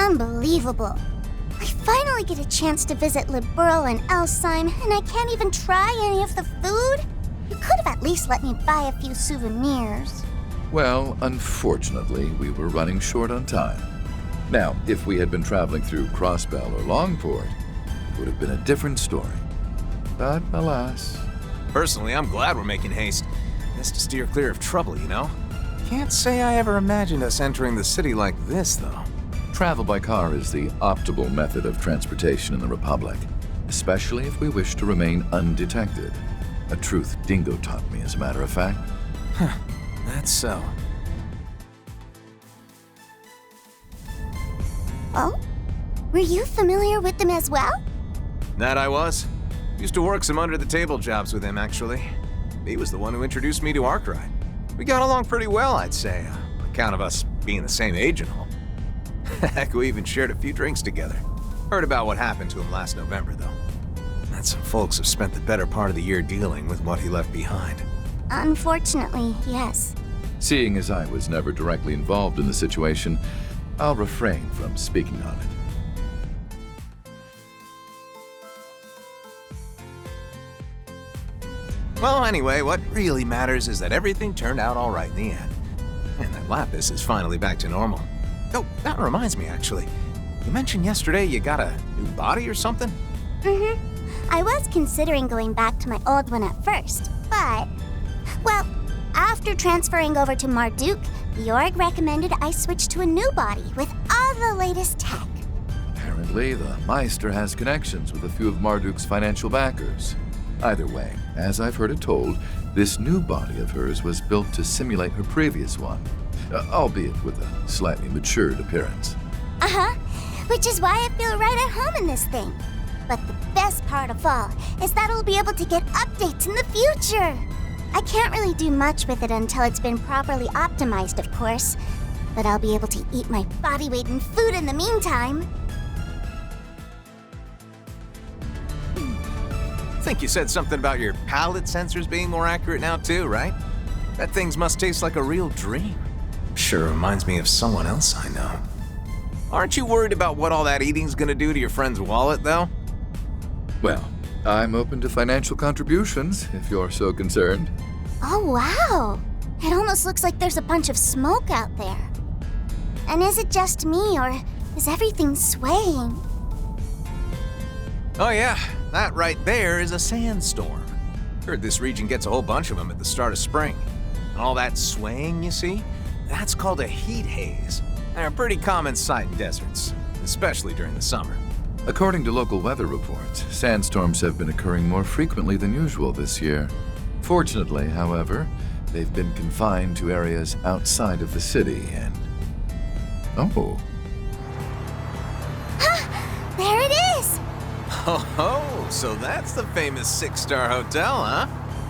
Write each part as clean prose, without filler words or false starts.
Unbelievable. I finally get a chance to visit Liberl and Elsheim, and I can't even try any of the food? You could have at least let me buy a few souvenirs. Well, unfortunately, we were running short on time. Now, if we had been traveling through Crossbell or Longport, it would have been a different story. But alas. Personally, I'm glad we're making haste. Just to steer clear of trouble, you know? Can't say I ever imagined us entering the city like this, though. Travel by car is the optimal method of transportation in the Republic, especially if we wish to remain undetected. A truth Dingo taught me, as a matter of fact. Huh, that's so. Oh? Were you familiar with them as well? That I was. Used to work some under-the-table jobs with him, actually. He was the one who introduced me to Arkwright. We got along pretty well, I'd say, on account of us being the same age and all. Heck, we even shared a few drinks together. Heard about what happened to him last November, though. And some folks have spent the better part of the year dealing with what he left behind. Unfortunately, yes. Seeing as I was never directly involved in the situation, I'll refrain from speaking on it. Well, anyway, what really matters is that everything turned out all right in the end. And that Lapis is finally back to normal. Oh, that reminds me, actually. You mentioned yesterday you got a new body or something? I was considering going back to my old one at first, but... Well, after transferring over to Marduk, the org recommended I switch to a new body with all the latest tech. Apparently, the Meister has connections with a few of Marduk's financial backers. Either way, as I've heard it told, this new body of hers was built to simulate her previous one, albeit with a slightly matured appearance. Which is why I feel right at home in this thing. But the best part of all is that I'll be able to get updates in the future. I can't really do much with it until it's been properly optimized, of course, but I'll be able to eat my body weight in food in the meantime. I think you said something about your palate sensors being more accurate now too, right? That things must taste like a real dream. Sure reminds me of someone else I know. Aren't you worried about what all that eating's gonna do to your friend's wallet, though? Well, I'm open to financial contributions, if you're so concerned. Oh, wow! It almost looks like there's a bunch of smoke out there. And is it just me, or is everything swaying? Oh yeah, that right there is a sandstorm. Heard this region gets a whole bunch of them at the start of spring. And all that swaying you see, that's called a heat haze. They're a pretty common sight in deserts, especially during the summer. According to local weather reports, sandstorms have been occurring more frequently than usual this year. Fortunately, however, they've been confined to areas outside of the city and... Oh. There it is! Oh, so that's the famous six-star hotel, huh?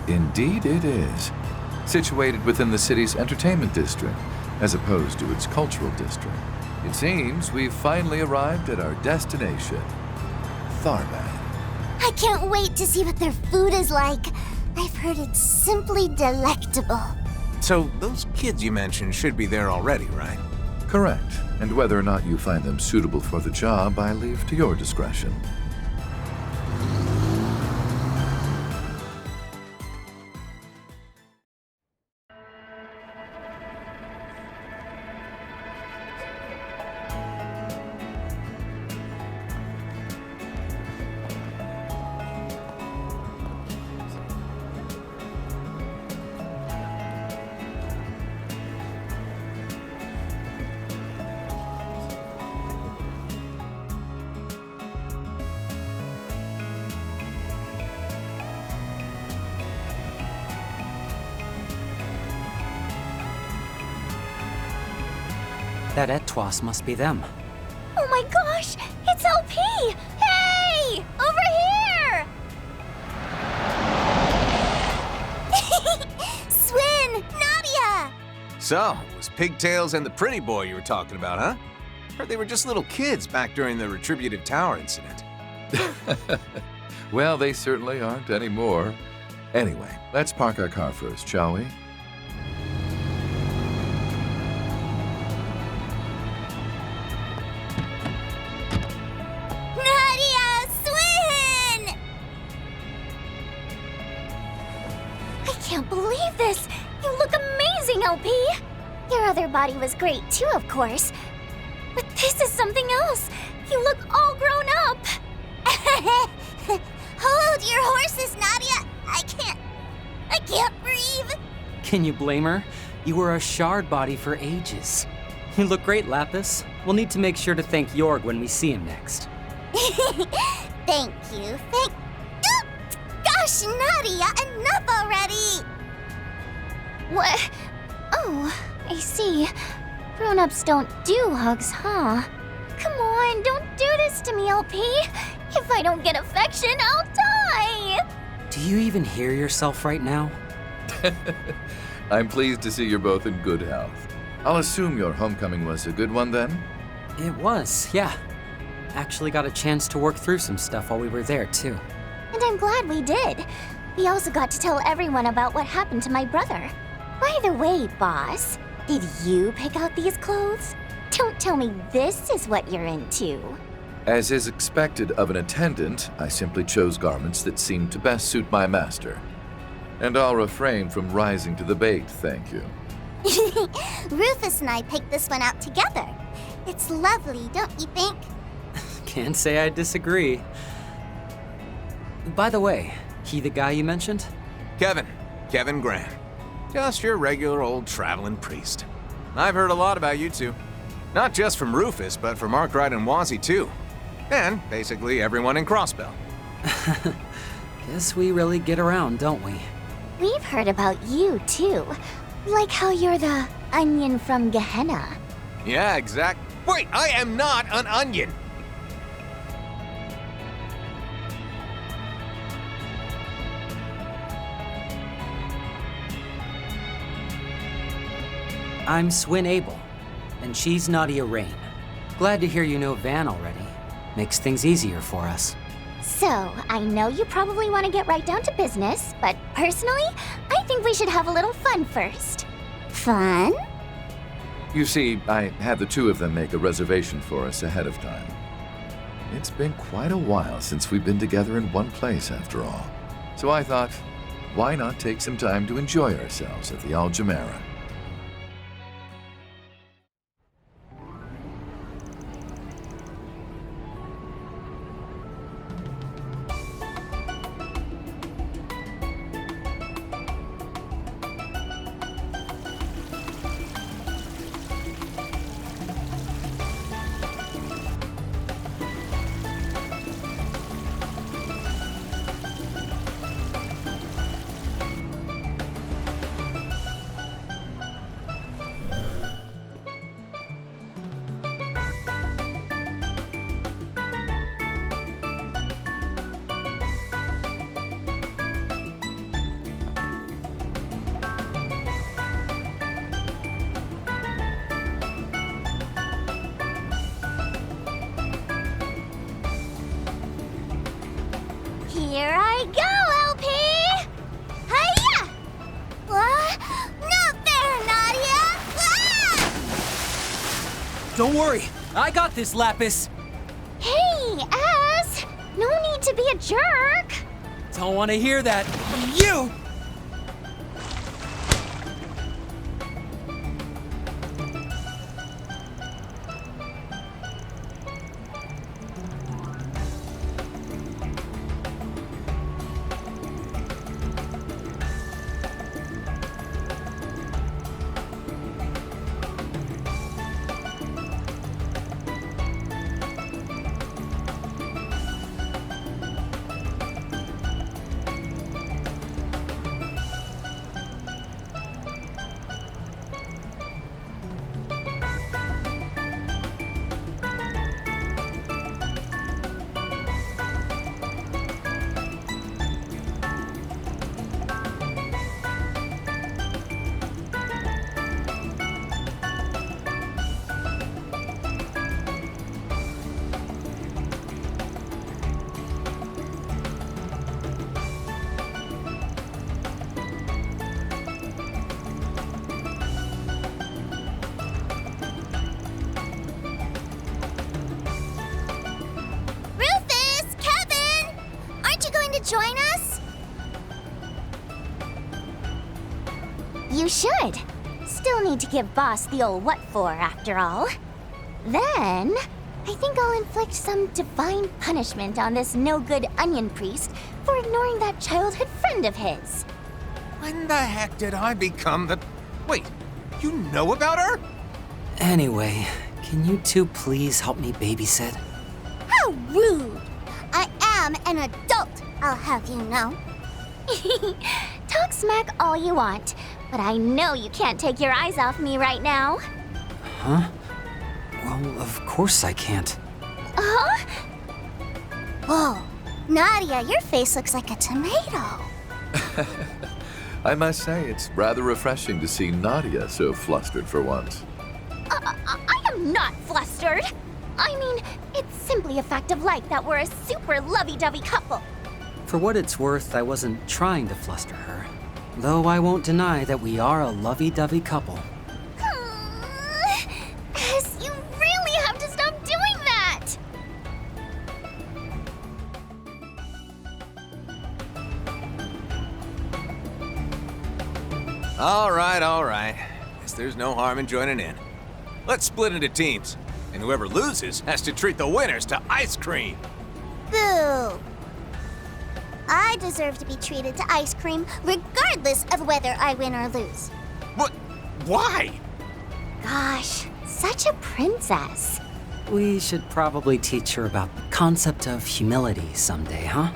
Indeed it is. Situated within the city's entertainment district, as opposed to its cultural district. It seems we've finally arrived at our destination, Tharbad. I can't wait to see what their food is like. I've heard it's simply delectable. So those kids you mentioned should be there already, right? Correct. And whether or not you find them suitable for the job, I leave to your discretion. That Etwas must be them. Oh my gosh! It's LP! Hey! Over here! Swin! Nadia! So, it was Pigtails and the pretty boy you were talking about, huh? Heard they were just little kids back during the Retributive Tower incident. Well, they certainly aren't anymore. Anyway, let's park our car first, shall we? can't believe this! You look amazing, LP! Your other body was great too, of course. But this is something else! You look all grown up! Hold your horses, Nadia! I can't breathe! Can you blame her? You were a shard body for ages. You look great, Lapis. We'll need to make sure to thank Jorg when we see him next. Thank you, Gosh, Nadia, enough already! What? Oh, I see. Grown-ups don't do hugs, huh? Come on, don't do this to me, LP. If I don't get affection, I'll die! Do you even hear yourself right now? I'm pleased to see you're both in good health. I'll assume your homecoming was a good one then? It was, yeah. Actually got a chance to work through some stuff while we were there, too. And I'm glad we did. We also got to tell everyone about what happened to my brother. By the way, boss, did you pick out these clothes? Don't tell me this is what you're into. As is expected of an attendant, I simply chose garments that seemed to best suit my master. And I'll refrain from rising to the bait, thank you. Rufus and I picked this one out together. It's lovely, don't you think? Can't say I disagree. By the way, he the guy you mentioned? Kevin Graham. Just your regular old traveling priest. I've heard a lot about you two. Not just from Rufus, but from Arkwright and Wazzy too. And basically everyone in Crossbell. Guess we really get around, don't we? We've heard about you too. Like how you're the onion from Gehenna. Yeah, exact. Wait, I am not an onion! I'm Swin Abel, and she's Nadia Rain. Glad to hear you know Van already. Makes things easier for us. So, I know you probably want to get right down to business, but personally, I think we should have a little fun first. Fun? You see, I had the two of them make a reservation for us ahead of time. It's been quite a while since we've been together in one place, after all. So I thought, why not take some time to enjoy ourselves at the Aljamera? Here I go, LP! Hiya! What? Not fair, Nadia! Ah! Don't worry, I got this, Lapis. Hey, Az! No need to be a jerk! Don't want to hear that. You! You should. Still need to give Boss the old what for, after all. Then, I think I'll inflict some divine punishment on this no-good onion priest for ignoring that childhood friend of his. When the heck did I become the... Wait, you know about her? Anyway, can you two please help me babysit? How rude! I am an adult, I'll have you know. Talk smack all you want, but I know you can't take your eyes off me right now. Huh? Well, of course I can't. Huh? Whoa, Nadia, your face looks like a tomato. I must say, it's rather refreshing to see Nadia so flustered for once. I am not flustered. I mean, it's simply a fact of life that we're a super lovey-dovey couple. For what it's worth, I wasn't trying to fluster her. Though I won't deny that we are a lovey-dovey couple. Yes, you really have to stop doing that! All right. Guess there's no harm in joining in. Let's split into teams, and whoever loses has to treat the winners to ice cream. Boo! I deserve to be treated to ice cream regardless of whether I win or lose. What? Why? Gosh, such a princess. We should probably teach her about the concept of humility someday, huh?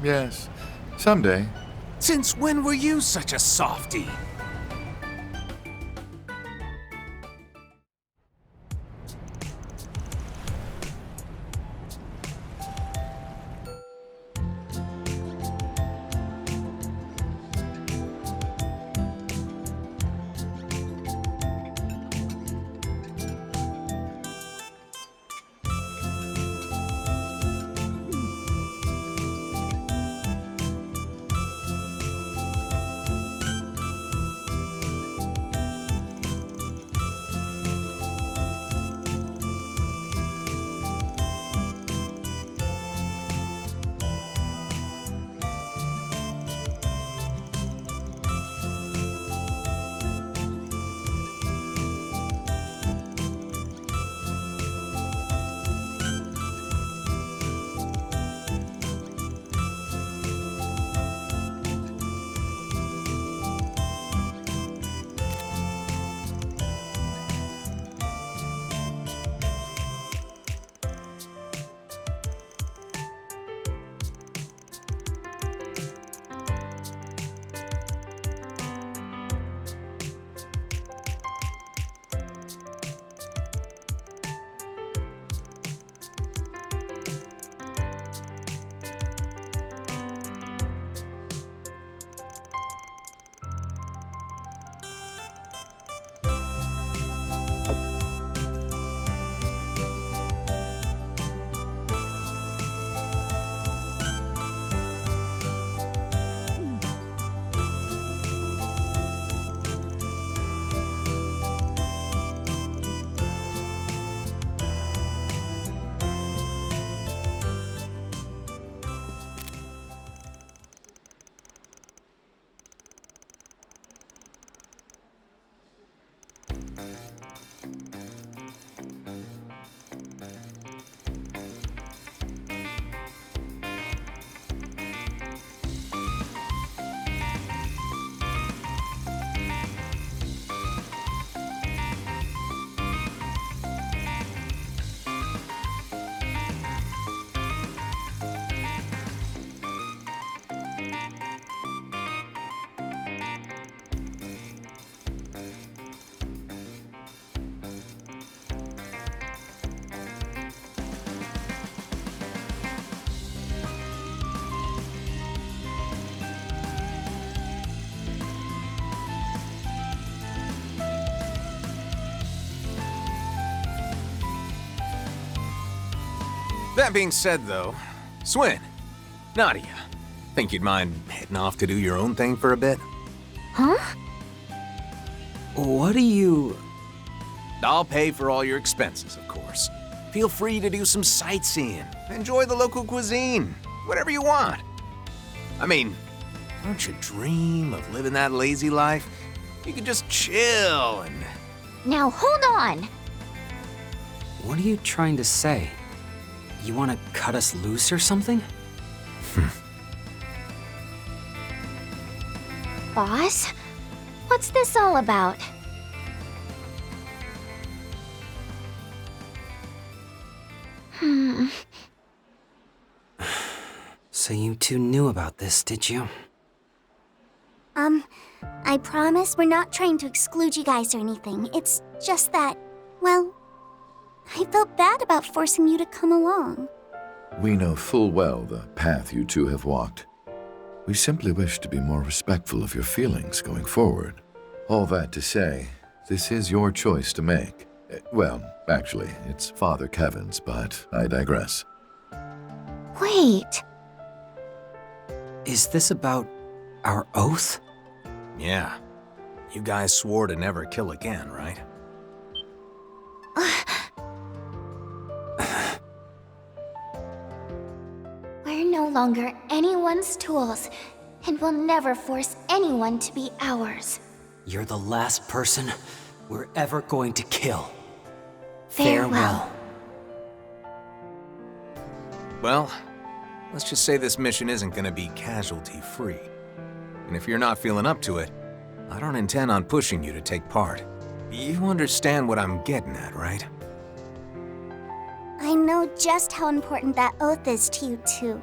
Yes. Someday. Since when were you such a softie? That being said, though, Swin, Nadia, think you'd mind heading off to do your own thing for a bit? Huh? What do you... I'll pay for all your expenses, of course. Feel free to do some sightseeing, enjoy the local cuisine, whatever you want. I mean, Don't you dream of living that lazy life? You could just chill and... Now hold on! What are you trying to say? You want to cut us loose or something? Boss? What's this all about? So you two knew about this, did you? I promise we're not trying to exclude you guys or anything. It's just that, well, I felt bad about forcing you to come along. We know full well the path you two have walked. We simply wish to be more respectful of your feelings going forward. All that to say, this is your choice to make. Well, actually, it's Father Kevin's, but I digress. Wait, Is this about our oath? Yeah. You guys swore to never kill again, right? we're no longer anyone's tools, and will never force anyone to be ours. You're the last person we're ever going to kill. Farewell. Well, let's just say this mission isn't gonna be casualty-free. And if you're not feeling up to it, I don't intend on pushing you to take part. You understand what I'm getting at, right? I know just how important that oath is to you two,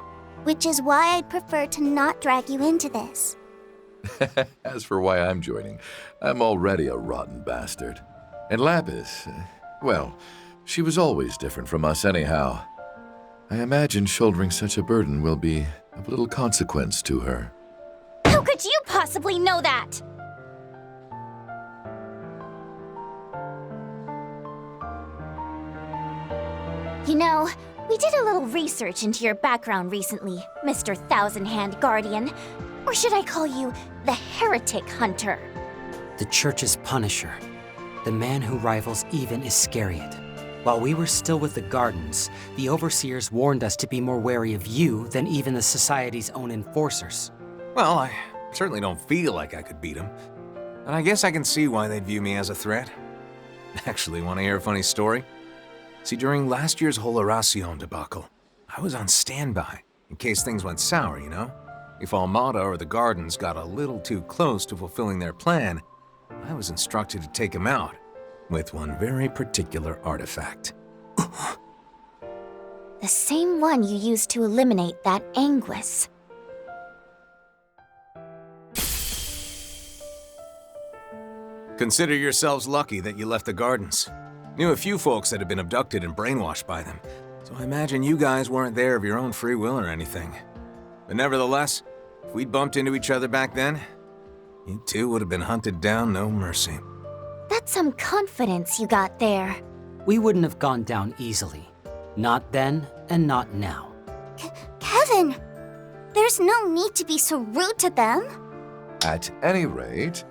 which is why I'd prefer to not drag you into this. As for why I'm joining, I'm already a rotten bastard. And Lapis, well, she was always different from us anyhow. I imagine shouldering such a burden will be of little consequence to her. How could you possibly know that? You know, we did a little research into your background recently, Mr. Thousand Hand Guardian. Or should I call you the Heretic Hunter? The Church's Punisher. The man who rivals even Iscariot. While we were still with the Gardens, the Overseers warned us to be more wary of you than even the Society's own enforcers. Well, I certainly don't feel like I could beat him. And I guess I can see why they'd view me as a threat. Actually, want to hear a funny story? See, during last year's whole Horacion debacle, I was on standby, in case things went sour, you know? If Almada or the Gardens got a little too close to fulfilling their plan, I was instructed to take them out, with one very particular artifact. The same one you used to eliminate that Anguis. Consider yourselves lucky that you left the Gardens. Knew a few folks that had been abducted and brainwashed by them, so I imagine you guys weren't there of your own free will or anything. But nevertheless, if we'd bumped into each other back then, you two would have been hunted down no mercy. That's some confidence you got there. We wouldn't have gone down easily. Not then, and not now. Kevin! There's no need to be so rude to them. At any rate,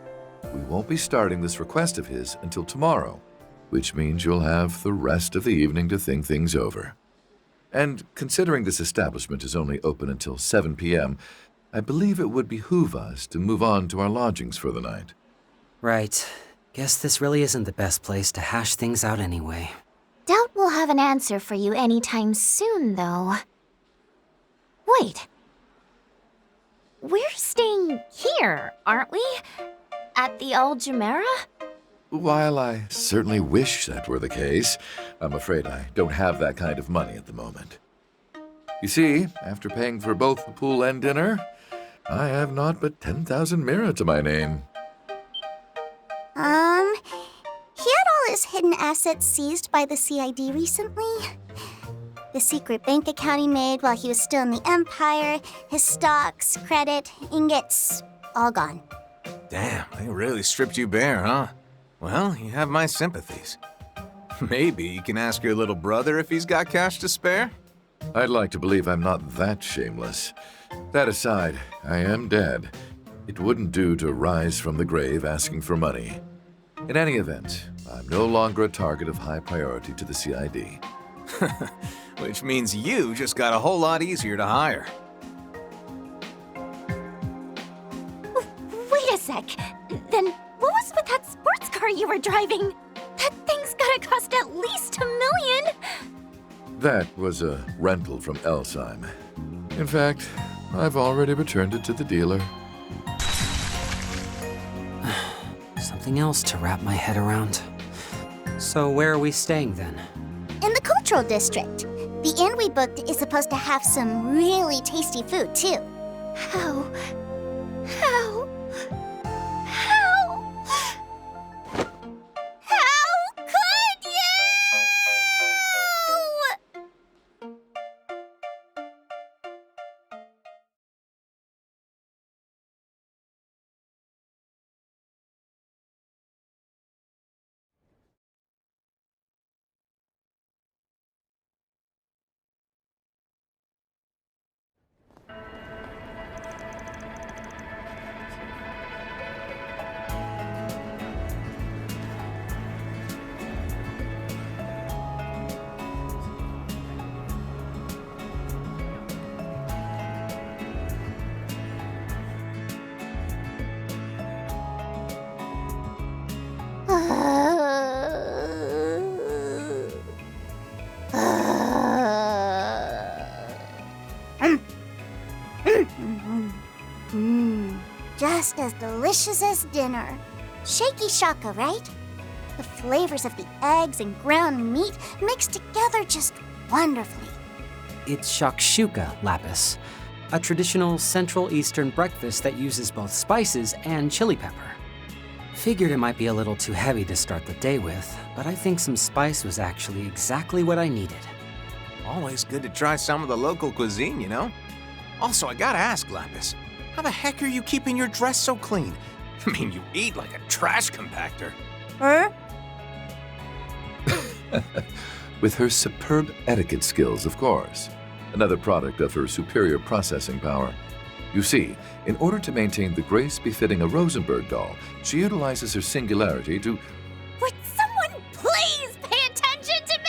we won't be starting this request of his until tomorrow, which means you'll have the rest of the evening to think things over. And considering this establishment is only open until 7 p.m., I believe it would behoove us to move on to our lodgings for the night. Right. Guess this really isn't the best place to hash things out anyway. Doubt we'll have an answer for you anytime soon, though. Wait. We're staying here, aren't we? At the Aljamera? While I certainly wish that were the case, I'm afraid I don't have that kind of money at the moment. You see, after paying for both the pool and dinner, I have not but 10,000 mira to my name. He had all his hidden assets seized by the CID recently. The secret bank account he made while he was still in the Empire, his stocks, credit, ingots, all gone. Damn, they really stripped you bare, huh? Well, you have my sympathies. Maybe you can ask your little brother if he's got cash to spare? I'd like to believe I'm not that shameless. That aside, I am dead. It wouldn't do to rise from the grave asking for money. In any event, I'm no longer a target of high priority to the CID. Which means you just got a whole lot easier to hire. Then what was with that sports car you were driving? That thing's gotta cost at least $1 million! That was a rental from Elsheim. In fact, I've already returned it to the dealer. Something else to wrap my head around. So where are we staying then? In the cultural district. The inn we booked is supposed to have some really tasty food, too. How could you? Just as delicious as dinner. Shaky shaka, right? The flavors of the eggs and ground meat mixed together just wonderfully. It's shakshuka, Lapis. A traditional Central Eastern breakfast that uses both spices and chili pepper. Figured it might be a little too heavy to start the day with, but I think some spice was actually exactly what I needed. Always good to try some of the local cuisine, you know? Also, I gotta ask, Lapis, how the heck are you keeping your dress so clean? I mean, you eat like a trash compactor. Huh? With her superb etiquette skills, of course. Another product of her superior processing power. You see, in order to maintain the grace befitting a Rosenberg doll, she utilizes her singularity to... Would someone please pay attention to me?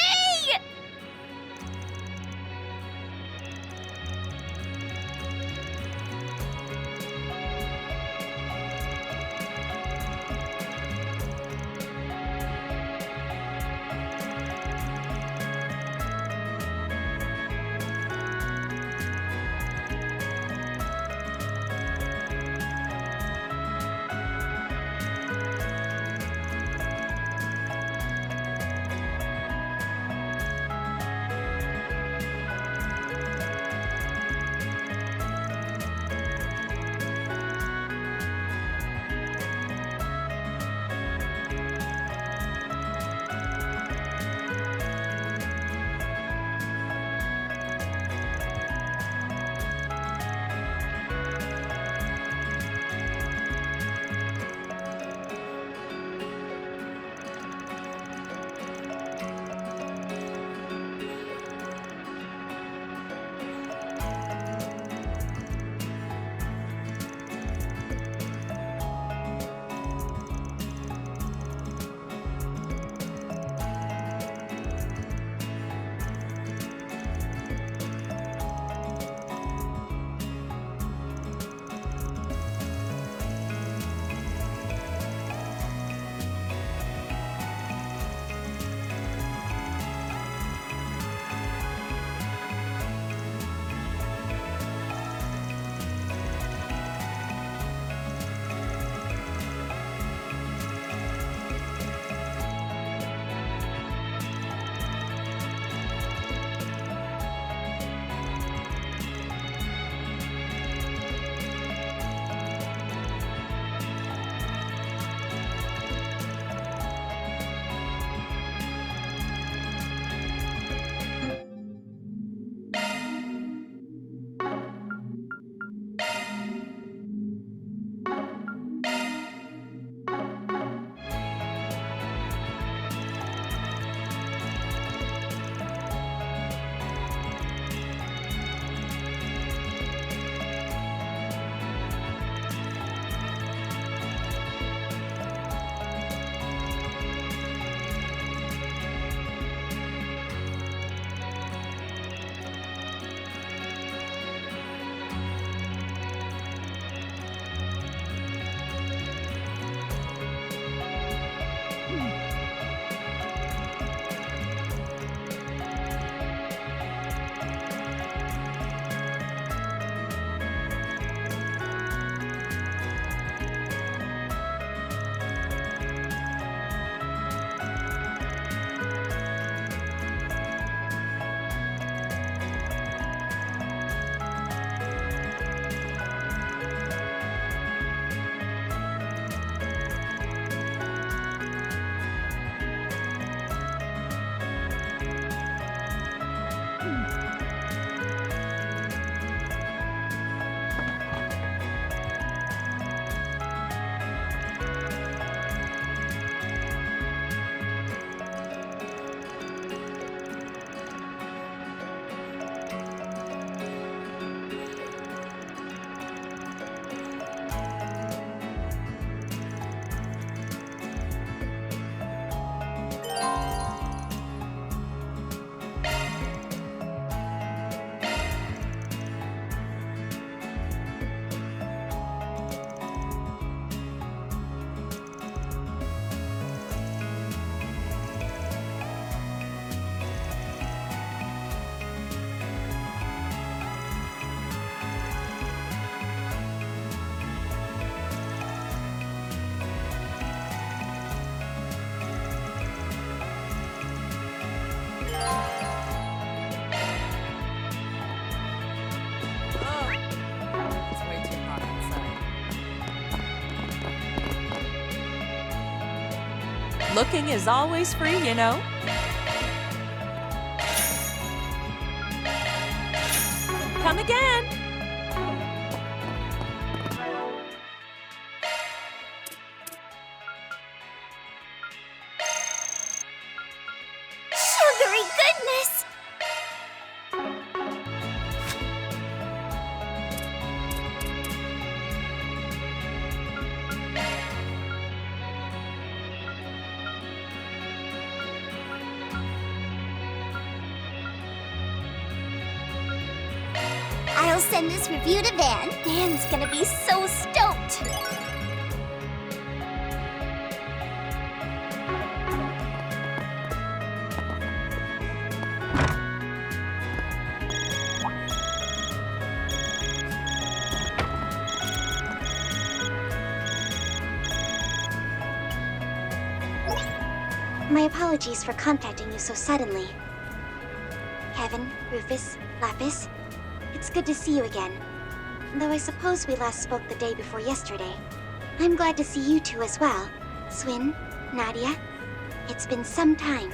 Looking is always free, you know. Come again. Sugary goodness! I'll send this review to Van. Van's gonna be so stoked. My apologies for contacting you so suddenly. Kevin, Rufus, Lapis, it's good to see you again. Though I suppose we last spoke the day before yesterday. I'm glad to see you two as well. Swin, Nadia, it's been some time.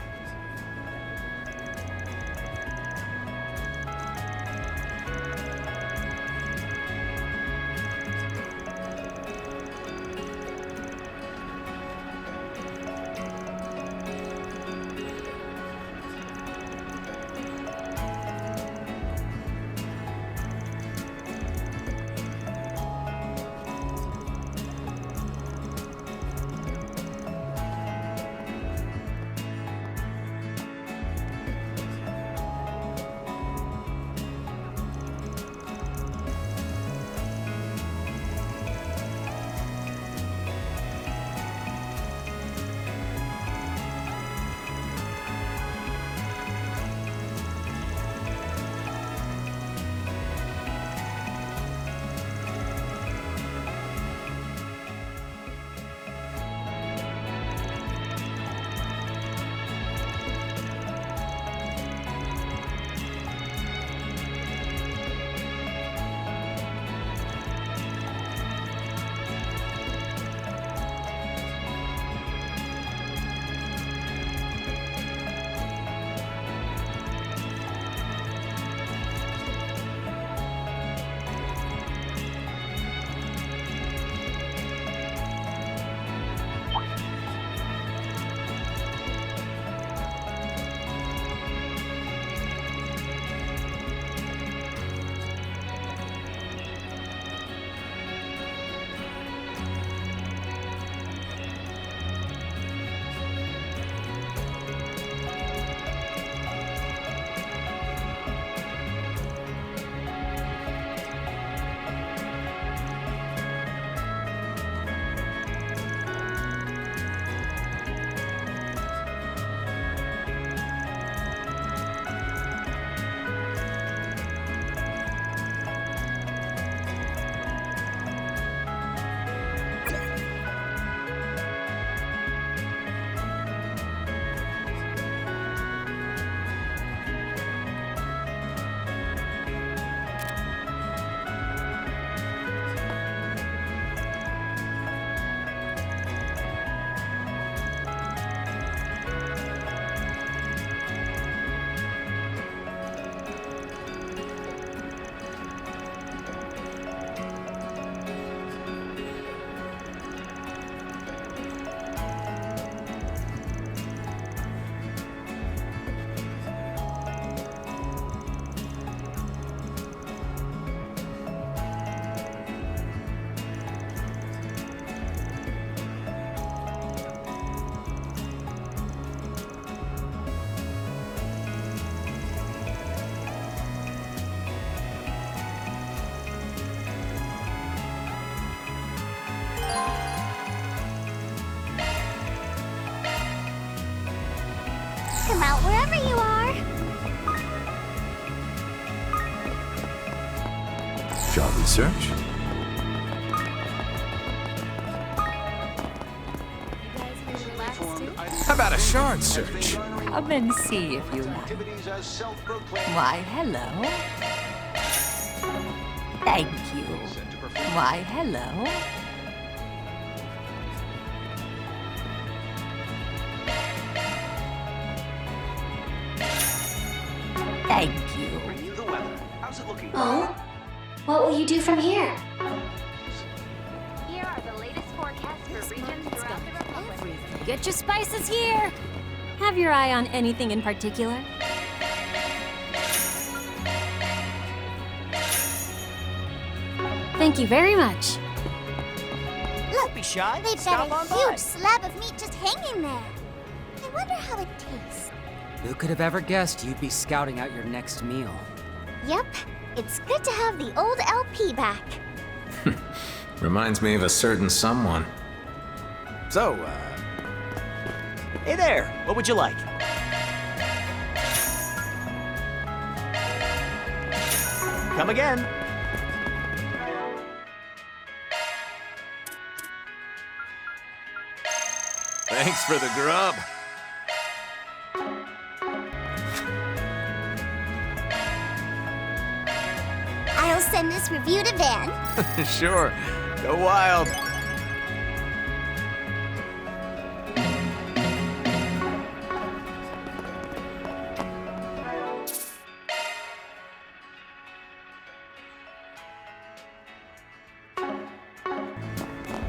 Come out wherever you are. Job research? How about a shard search? Come and see if you like. Why, hello. Thank you. Why, hello. Thank you. Oh? What will you do from here? Here are the latest forecasts for regions throughout the Republic. Get your spices here! Have your eye on anything in particular? Thank you very much. Look, Be shy. they've Stop got on a by. huge slab of meat just hanging there. I wonder how it tastes. Who could have ever guessed you'd be scouting out your next meal? Yep, it's good to have the old LP back. Reminds me of a certain someone. So, Hey there. What would you like? Come again. thanks for the grub. I'll send this review to Van. Sure. Go wild.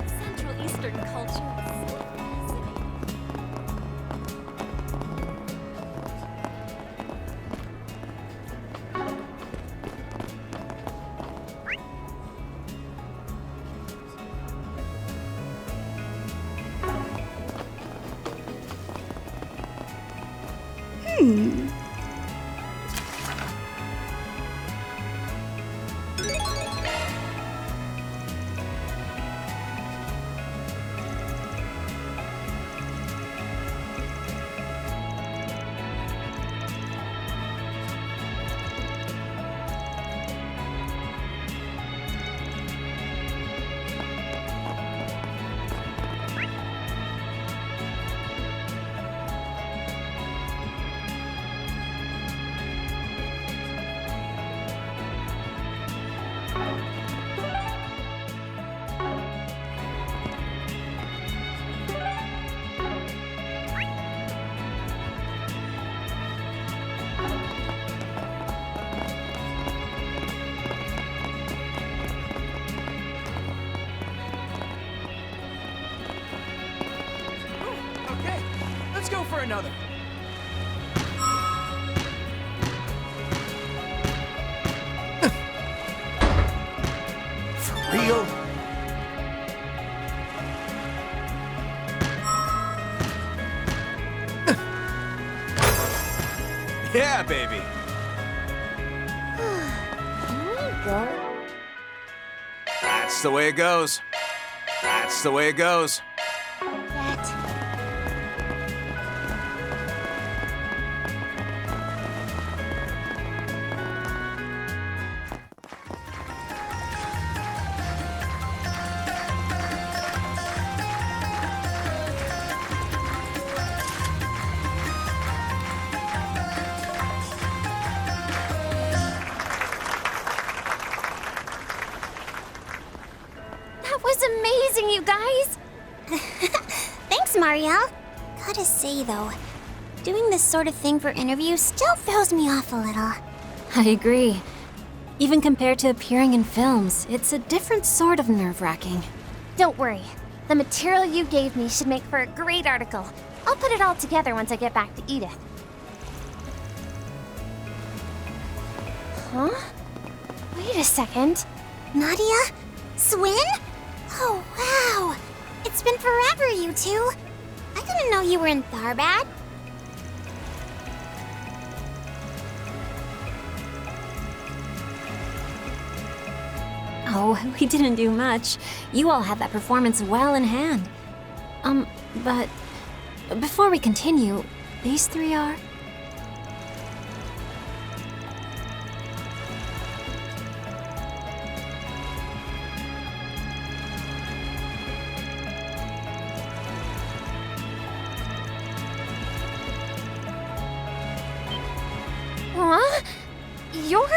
Central Eastern culture is so fascinating. Okay, let's go for another. For real? Yeah, baby. Here we go. That's the way it goes. That's the way it goes. That. That was amazing, you guys! Thanks, Marielle. Gotta say, though, doing this sort of thing for interviews still throws me off a little. I agree. Even compared to appearing in films, it's a different sort of nerve-wracking. Don't worry. The material you gave me should make for a great article. I'll put it all together once I get back to Edith. Huh? Wait a second. Nadia? Swin? Oh, wow. It's been forever, you two. I didn't know you were in Tharbad. Oh, we didn't do much. You all had that performance well in hand. But before we continue, these three are... Huh? You're...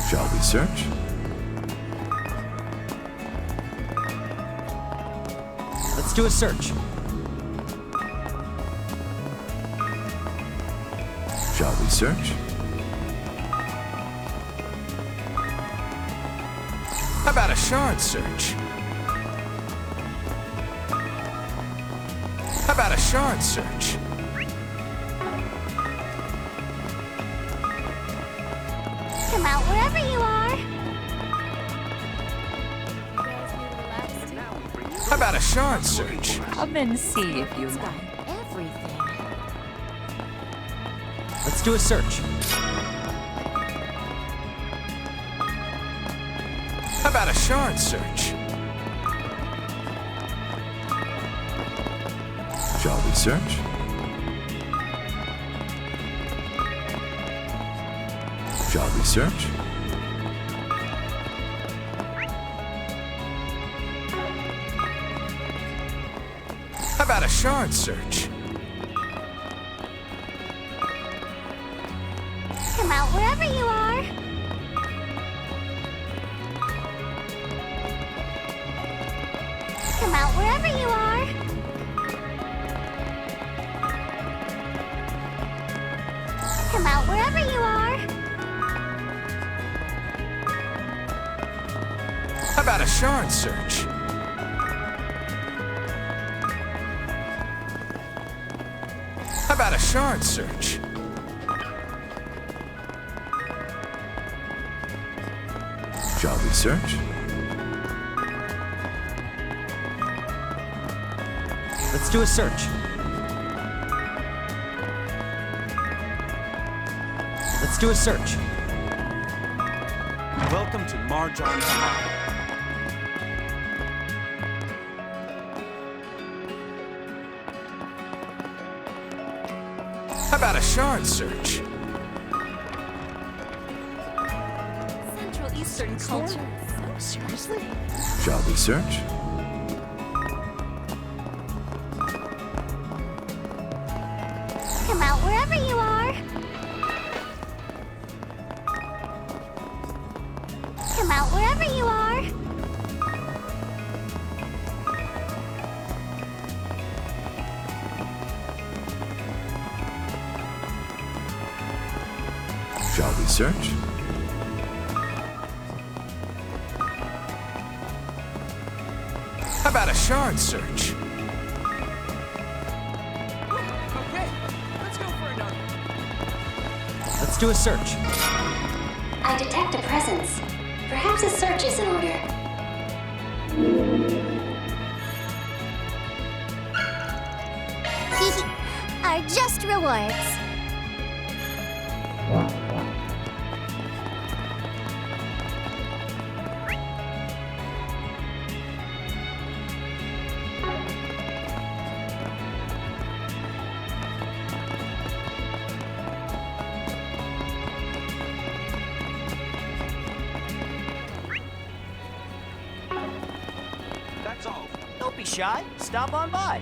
Shall we search? Let's do a search. Shall we search? How about a shard search? How about a shard search? Come out wherever you are. How about a shard search? Come and see if you It's got like. everything. Let's do a search. How about a shard search? Shall we search? Shall we search? How about a shard search? Come out wherever you are. Come out wherever you are. Come out wherever you are. How about a shard search? How about a shard search? Shall we search? Let's do a search. Let's do a search. Welcome to Marjan's Hall. How about a shard search? Central Eastern culture. Seriously? Shall we search? Come out wherever you are. Come out wherever you are. Shall we search? How about a shard search? Okay, let's go for another. Let's do a search. I detect a presence. Perhaps a search is in order. Are just rewards. That's all. Don't be shy. Stop on by.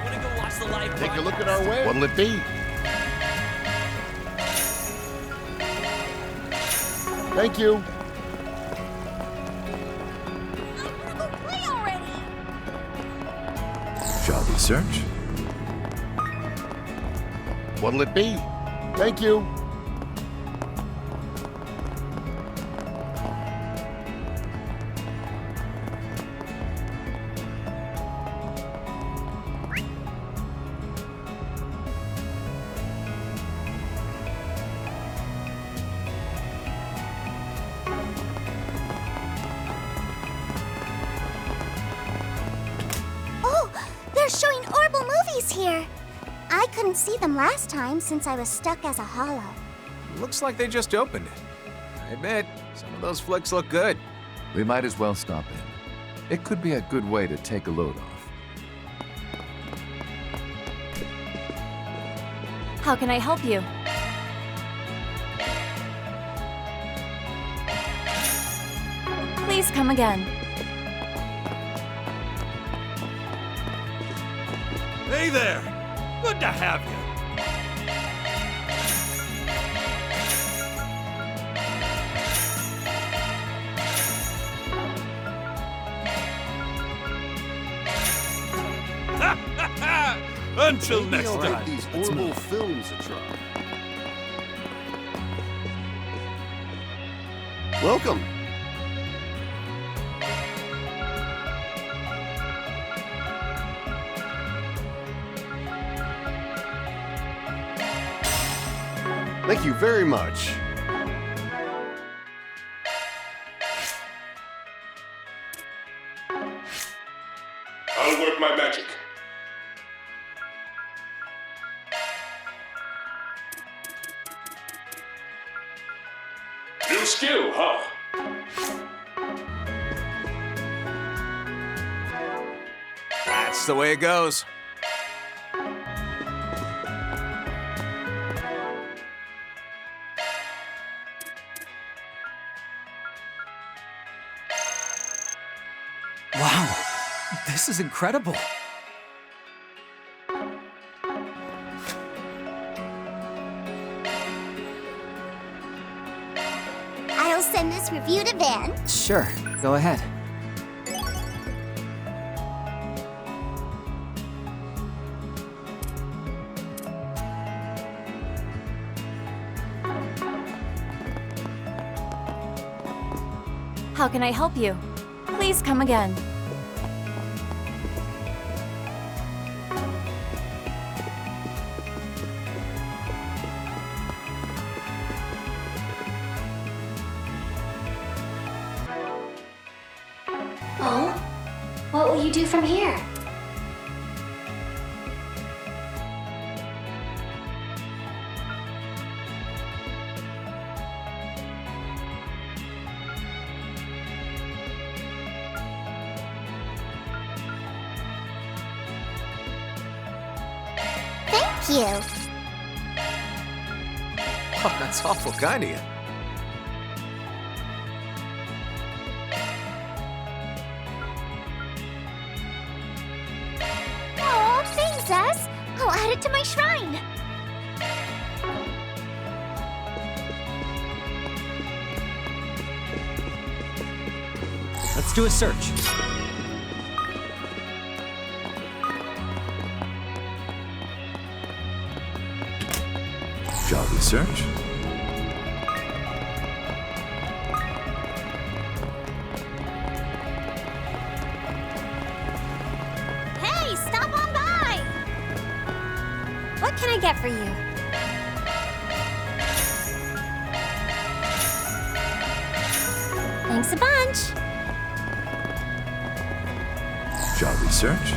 Wanna go watch the live Take a look at broadcast? our way. What'll it be? Thank you. Play already. Shall we search? What'll it be? Thank you. Oh, they're showing Orbital movies here. I couldn't see them last time since I was stuck as a hollow. Looks like they just opened it. I admit, some of those flicks look good. We might as well stop in. It could be a good way to take a load off. How can I help you? Please come again. Hey there! Good to have you. Until Maybe next I'll give time. these Orbital films a try. Welcome. Thank you very much. I'll work my magic. New skill, huh? That's the way it goes. Wow, this is incredible. I'll send this review to Van. Sure, go ahead. How can I help you? Please come again. Oh? What will you do from here? Thank you. Oh, that's awful kind of you. Oh, thanks, Zaz. I'll add it to my shrine. Let's do a search. Shall we search? Hey, stop on by! What can I get for you? Thanks a bunch. Shall we search?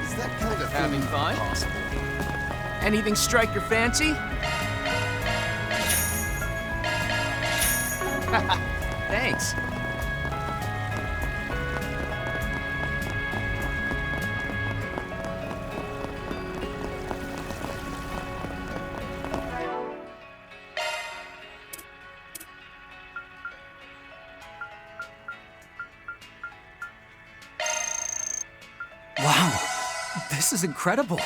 Is that kind of Having thing fun? possible? Anything strike your fancy? Thanks. Wow, this is incredible.